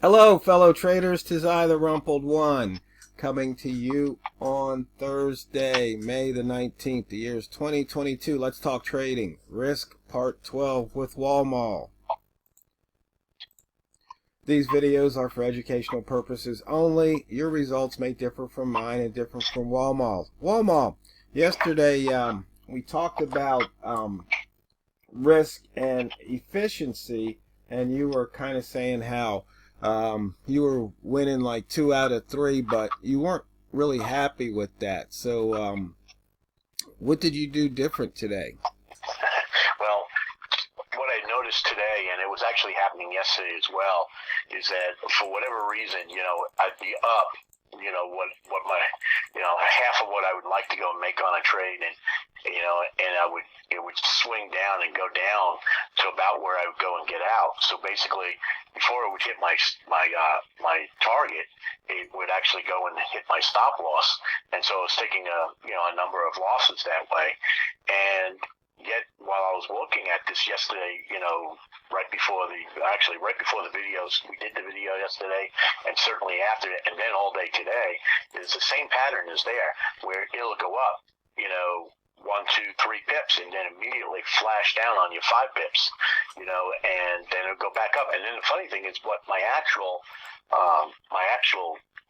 Hello, fellow traders. 'Tis I, the Rumpled One, coming to you on Thursday, May the 19th. The year's 2022. Let's talk trading. Risk Part 12 with Walmal. These videos are for educational purposes only. Your results may differ from mine and differ from Walmal's. Walmal, yesterday we talked about risk and efficiency, and you were kind of saying how you were winning like 2 out of 3, but you weren't really happy with that. So what did you do different today? Well, what I noticed today, and it was actually happening yesterday as well, is that for whatever reason, I'd be up, what my, half of what I would like to go and make on a trade, and it would swing down and go down to about where I would go and get out. So basically, before it would hit my target, it would actually go and hit my stop loss, and so I was taking a number of losses that way, and yet while I was looking at this yesterday, right before the videos, we did the video yesterday, and certainly after it, and then all day today, there's the same pattern is there, where it'll go up, 1, 2, 3 pips, and then immediately flash down on you 5 pips, and then it'll go back up. And then the funny thing is, what my actual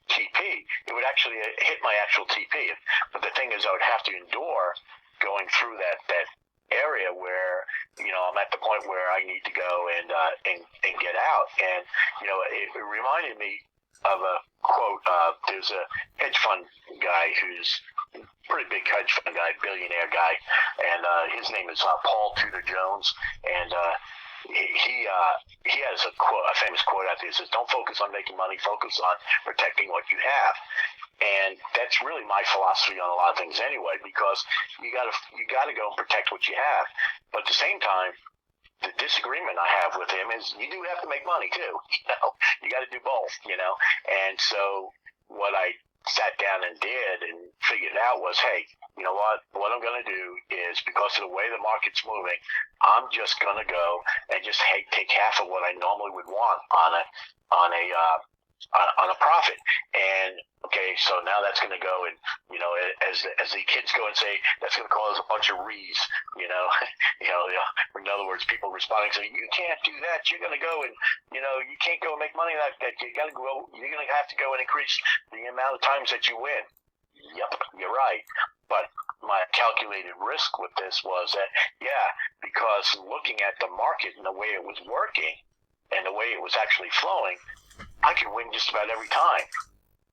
TP, it would actually hit my actual TP, but the thing is, I would have to endure going through that area where I'm at the point where I need to go and get out. And it reminded me of a quote. There's a hedge fund guy who's a pretty big hedge fund guy, billionaire guy, and his name is Paul Tudor Jones, and he has a famous quote out there. He says, "Don't focus on making money, focus on protecting what you have." And that's really my philosophy on a lot of things anyway, because you gotta go and protect what you have. But at the same time, the disagreement I have with him is you do have to make money too. You got to do both. And so what I sat down and did and figured out was, hey, you know what? What I'm going to do is, because of the way the market's moving, I'm just going to go and just take half of what I normally would want on a profit. And okay, so now that's going to go, and as the kids go and say, that's going to cause a bunch of rees. In other words, people responding saying, you can't do that. You're going to go and you can't go and make money like that. You got to go. You're going to have to go and increase the amount of times that you win. Yep, you're right. But my calculated risk with this was that, because looking at the market and the way it was working and the way it was actually flowing, I could win just about every time.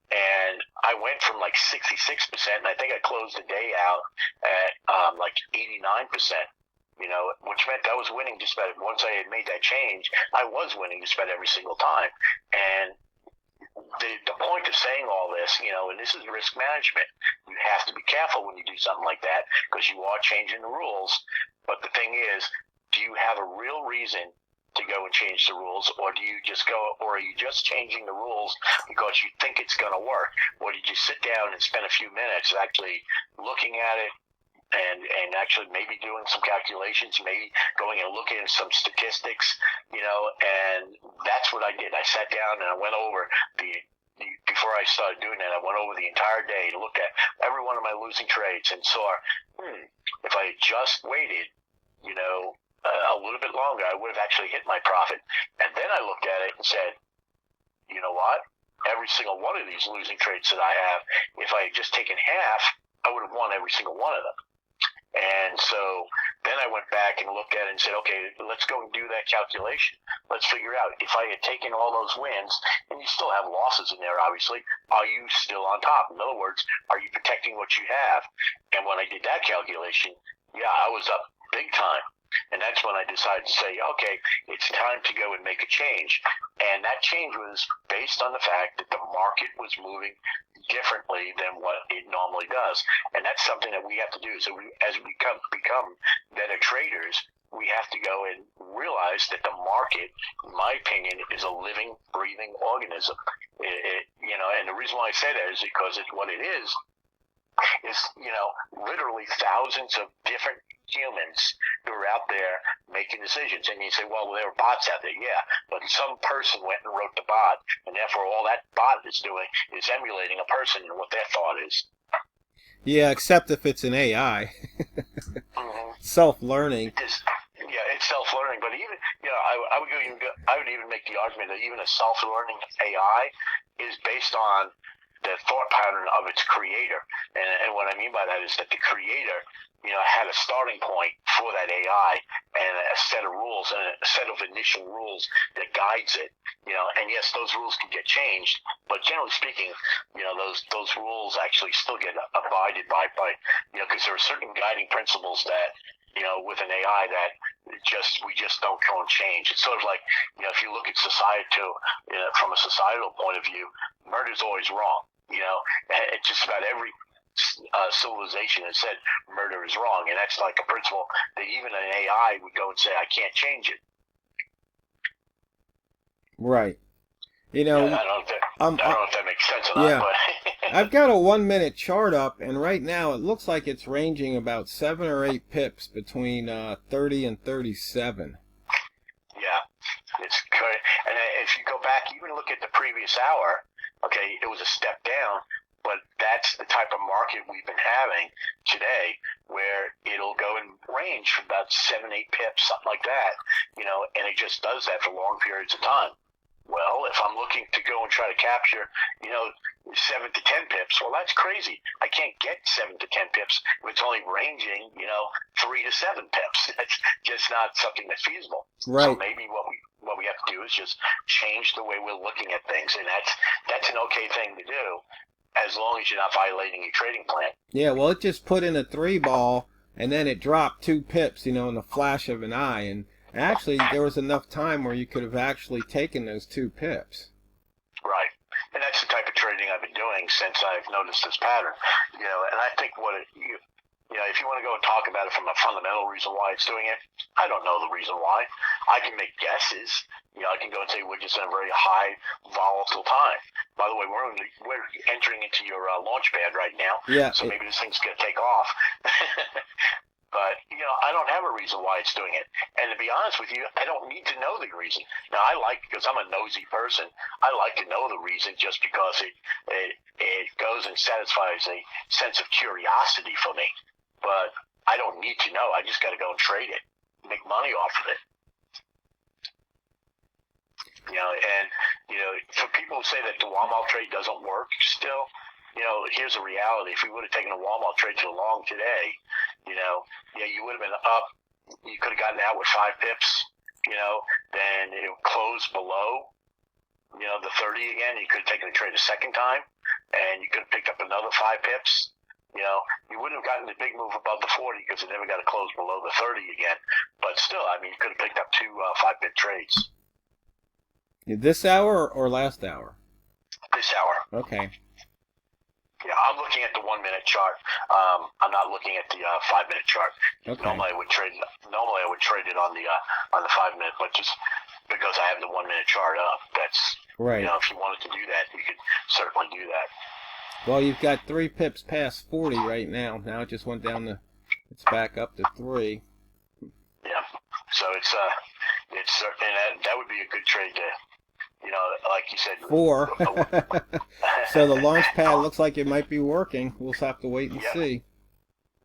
And I went from like 66%, and I think I closed the day out at like 89%, which meant I was winning just about, once I had made that change, I was winning just about every single time. And the point of saying all this, and this is risk management, you have to be careful when you do something like that, because you are changing the rules. But the thing is, do you have a real reason to go and change the rules, or are you just changing the rules because you think it's going to work? Or did you sit down and spend a few minutes actually looking at it and actually maybe doing some calculations, maybe going and looking at some statistics, and that's what I did. I sat down and I went over before I started doing that, I went over the entire day to look at every one of my losing trades and saw, if I had just waited, a little bit longer, I would have actually hit my profit. And then I looked at it and said, you know what? Every single one of these losing trades that I have, if I had just taken half, I would have won every single one of them. And so then I went back and looked at it and said, okay, let's go and do that calculation. Let's figure out, if I had taken all those wins, and you still have losses in there, obviously, are you still on top? In other words, are you protecting what you have? And when I did that calculation, I was up big time. And that's when I decided to say, okay, it's time to go and make a change. And that change was based on the fact that the market was moving differently than what it normally does. And that's something that we have to do. So as we become better traders, we have to go and realize that the market, in my opinion, is a living, breathing organism. And the reason why I say that is because what it is literally thousands of different humans who are out there making decisions. And you say, well, there are bots out there. Yeah, but some person went and wrote the bot, and therefore all that bot is doing is emulating a person and what their thought is. Yeah, except if it's an AI. Self-learning. It's self-learning, but even I would even make the argument that even a self-learning AI is based on the thought pattern of its creator, and what I mean by that is that the creator, had a starting point for that AI and a set of rules and a set of initial rules that guides it, and yes, those rules can get changed, but generally speaking, those rules actually still get abided by, because there are certain guiding principles that, with an AI that we just don't go and change. It's sort of like, if you look at society from a societal point of view, murder is always wrong. It's just about every civilization has said murder is wrong, and that's like a principle that even an AI would go and say, I can't change it. Right. I don't know if that makes sense or not, but I've got a 1 minute chart up, and right now it looks like it's ranging about 7 or 8 pips between 30 and 37. Yeah, it's good. And if you go back, even look at the previous hour, okay, it was a step down, but that's the type of market we've been having today, where it'll go in range for about 7, 8 pips, something like that, and it just does that for long periods of time. Well, if I'm looking to go and try to capture, 7 to 10 pips, well, that's crazy. I can't get 7 to 10 pips if it's only ranging, 3 to 7 pips. That's just not something that's feasible. Right. So maybe what we have to do is just change the way we're looking at things, and that's an okay thing to do, as long as you're not violating your trading plan. Yeah, well, it just put in a 3 ball, and then it dropped 2 pips, in the flash of an eye, and actually, there was enough time where you could have actually taken those 2 pips. Right. And that's the type of trading I've been doing since I've noticed this pattern. And I think if you want to go and talk about it from a fundamental reason why it's doing it, I don't know the reason why. I can make guesses. I can go and say we're just in a very high volatile time. By the way, we're entering into your launch pad right now. Yeah. So maybe this thing's going to take off. But, I don't have a reason why it's doing it. And to be honest with you, I don't need to know the reason. Now, because I'm a nosy person, I like to know the reason just because it goes and satisfies a sense of curiosity for me. But I don't need to know. I just got to go and trade it, make money off of it. For people who say that the Walmal trade doesn't work still, here's a reality. If we would have taken a Walmart trade to the long today, you would have been up. You could have gotten out with 5 pips, then it would close below, the 30 again. You could have taken the trade a second time, and you could have picked up another 5 pips. You wouldn't have gotten the big move above the 40 because it never got to close below the 30 again. But still, you could have picked up 2 5-pip trades. This hour or last hour? This hour. Okay. Yeah, I'm looking at the 1 minute chart. I'm not looking at the 5 minute chart. Okay. Normally I would trade it on the 5 minute, but just because I have the 1 minute chart up, that's right. If you wanted to do that, you could certainly do that. Well, you've got 3 pips past 40 right now. Now it just went down it's back up to 3. Yeah. So it's and that would be a good trade to. Like you said, 4. So the launch pad looks like it might be working. We'll just have to wait and see.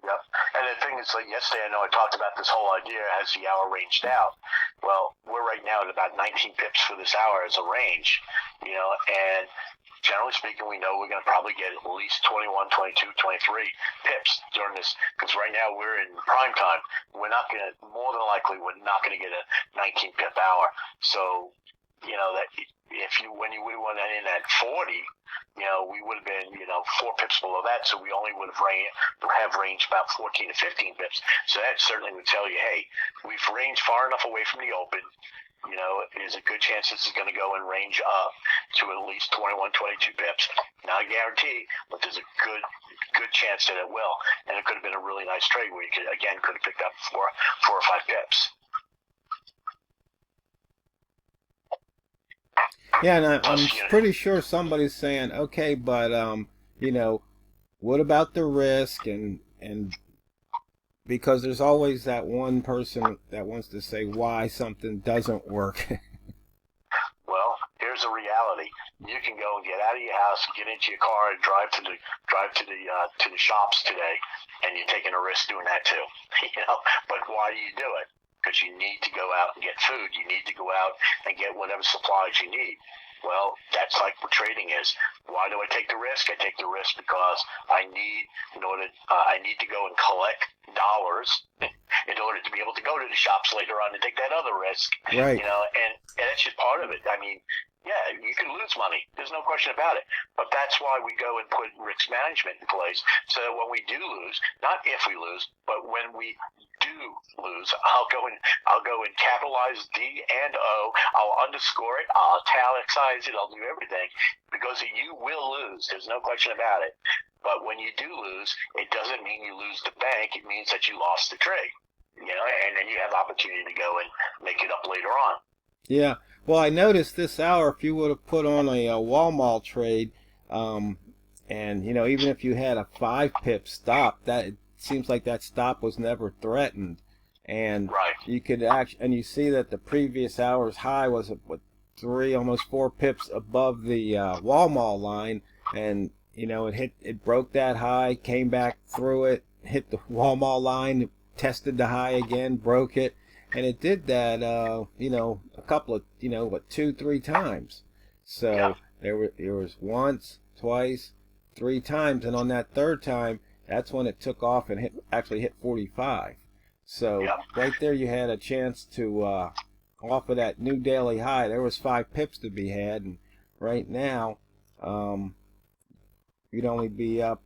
Yep. And the thing is, like yesterday, I know I talked about this whole idea as the hour ranged out. Well, we're right now at about 19 pips for this hour as a range, and generally speaking, we know we're going to probably get at least 21, 22, 23 pips during this, because right now we're in prime time. More than likely, we're not going to get a 19 pip hour. So, that when you would have went in at 40, we would have been, 4 pips below that, so we only would have ranged about 14 to 15 pips. So that certainly would tell you, hey, we've ranged far enough away from the open. There's a good chance this is going to go and range up to at least 21, 22 pips. Not a guarantee, but there's a good chance that it will. And it could have been a really nice trade where you could have picked up 4 or 5 pips. Yeah, and I'm pretty sure somebody's saying, okay, but what about the risk and because there's always that one person that wants to say why something doesn't work. Well, here's the reality: you can go and get out of your house, get into your car, and drive to the shops today, and you're taking a risk doing that too. But why do you do it? Because you need to go out and get food. You need to go out and get whatever supplies you need. Well, that's like what trading is. Why do I take the risk? I take the risk because I need to go and collect dollars in order to be able to go to the shops later on and take that other risk. Right. And that's just part of it. I mean, yeah, you can lose money. There's no question about it. But that's why we go and put risk management in place. So that when we do lose, not if we lose, but when we do lose, I'll go and capitalize D and O. I'll underscore it. I'll italicize it. I'll do everything because you will lose. There's no question about it. But when you do lose, it doesn't mean you lose the bank. It means that you lost the trade. And then you have opportunity to go and make it up later on. Yeah. Well, I noticed this hour, if you would have put on a Walmal trade, and even if you had a 5 pip stop, that it seems like that stop was never threatened, and right. You could and you see that the previous hour's high was almost 4 pips above the Walmal line, and it broke that high, came back through it, hit the Walmal line, tested the high again, broke it. And it did that, a couple of, 2-3 times. So yeah. There was once, twice, 3 times, and on that 3rd time, that's when it took off and actually hit 45. So yeah. Right there, you had a chance to off of that new daily high. There was 5 pips to be had, and right now, you'd only be up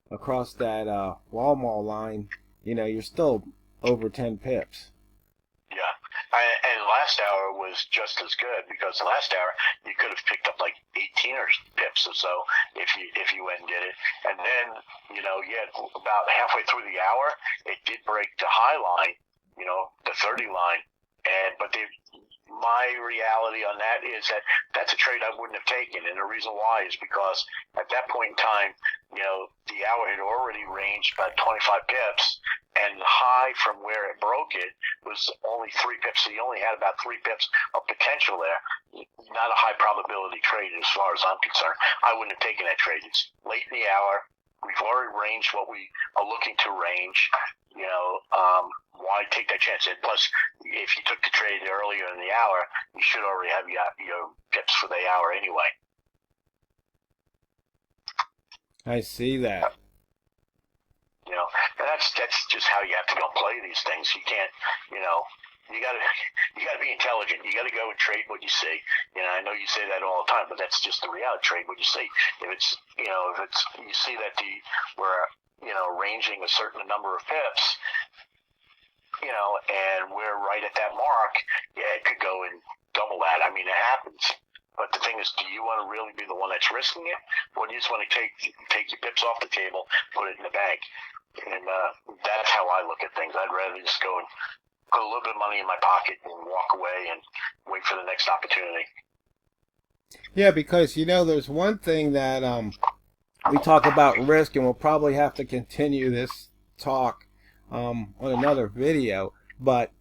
across that Walmart line. You're still over 10 pips. Yeah, and last hour was just as good because last hour you could have picked up like 18 or pips or so if you went and did it. And then about halfway through the hour, it did break the high line, the 30 line. But my reality on that is that that's a trade I wouldn't have taken, and the reason why is because at that point in time, the hour had already ranged about 25 pips, and the high from where it broke it was only 3 pips, so you only had about 3 pips of potential there. Not a high probability trade as far as I'm concerned. I wouldn't have taken that trade. It's late in the hour. We've already ranged what we are looking to range. Why take that chance? And plus, if you took the trade earlier in the hour, you should already have your pips for the hour anyway. I see that. And that's just how you have to go play these things. You can't, you gotta be intelligent. You gotta go and trade what you see. I know you say that all the time, but that's just the reality. Trade what you see. If it's you see that we're ranging a certain number of pips, and we're right at that mark, yeah, it could go and double that. I mean, it happens. But the thing is, do you want to really be the one that's risking it, or do you just want to take your pips off the table, put it in the bank? And that's how I look at things. I'd rather just go and put a little bit of money in my pocket and walk away and wait for the next opportunity. Yeah, because there's one thing that we talk about risk, and we'll probably have to continue this talk on another video. But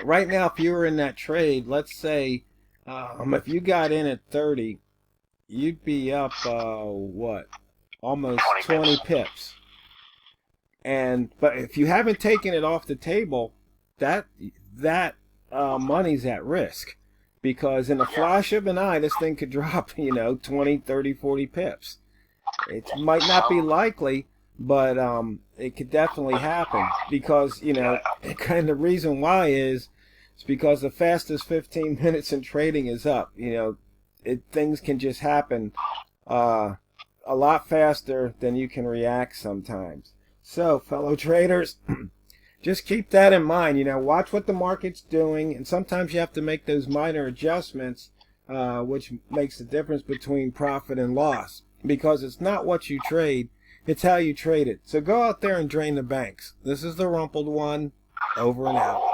right now, if you were in that trade, let's say if you got in at 30, you'd be up almost 20 pips. But if you haven't taken it off the table, that money's at risk, because in a flash of an eye, this thing could drop 20, 30, 40 pips. It might not be likely, but it could definitely happen, because kind of the reason why is it's because the fastest 15 minutes in trading is up. Things can just happen a lot faster than you can react sometimes. So, fellow traders, just keep that in mind. Watch what the market's doing, and sometimes you have to make those minor adjustments, which makes the difference between profit and loss, because it's not what you trade, it's how you trade it. So go out there and drain the banks. This is the Rumpled One, over and out.